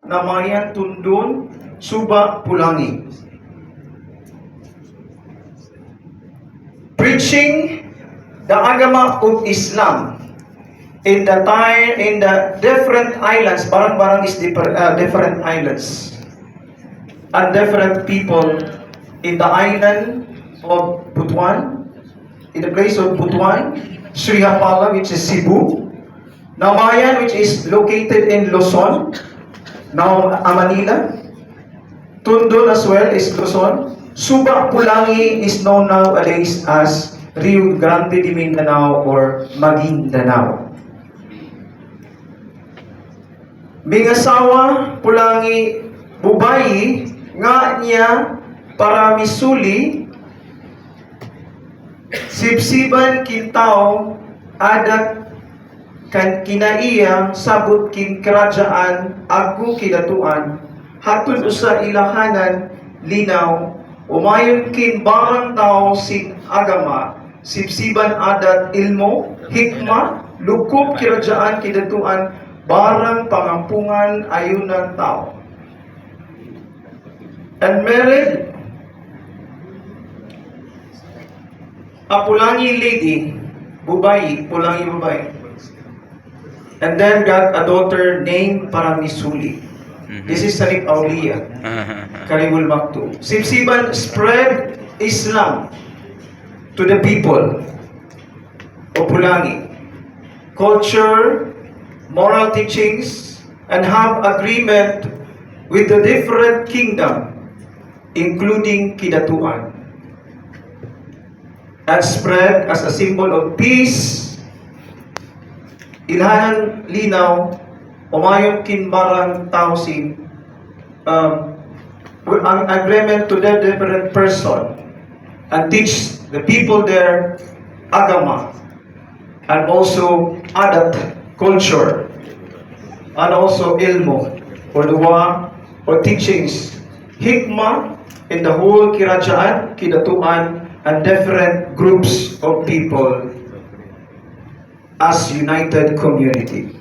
namayan tundun Suba Pulangi. Preaching the agama of Islam in the different islands. Barang-barang is different islands and different people in the island of Butuan, in the place of Butuan, Srihapala, which is Cebu, Namayan, which is located in Luzon, now Manila, Tundon as well is Luzon, Suba Pulangi is known nowadays as Rio Grande de Mindanao or Maguindanao. Mingasawa Pulangi Bubayi nga niya para misuli sibsiban kintaw adat kan kinaiya sabot kin kerajaan agu kidatuan hatun usa ilahanan linaw umayon kin barang tao sin agama sibsiban adat ilmo hikma lukup kerajaan kidatuan barang pangampungan ayunan tao. And married a Pulangi lady, Bubayi, Pulangi Bubayi. And then got a daughter named Paramisuli. This is Salip Aulia, Karibul Maktu. Sibsiban spread Islam to the people of Pulangi. Culture, moral teachings, and have agreement with the different kingdom, including Kidatuan, and spread as a symbol of peace. Ilhanan linaw, umayon kinbarang tausin, an agreement to the different person, and teach the people there agama, and also adat, culture, and also ilmo, or dua, or teachings, hikmah, in the whole kirajaan, kidatuan, and different groups of people as united community.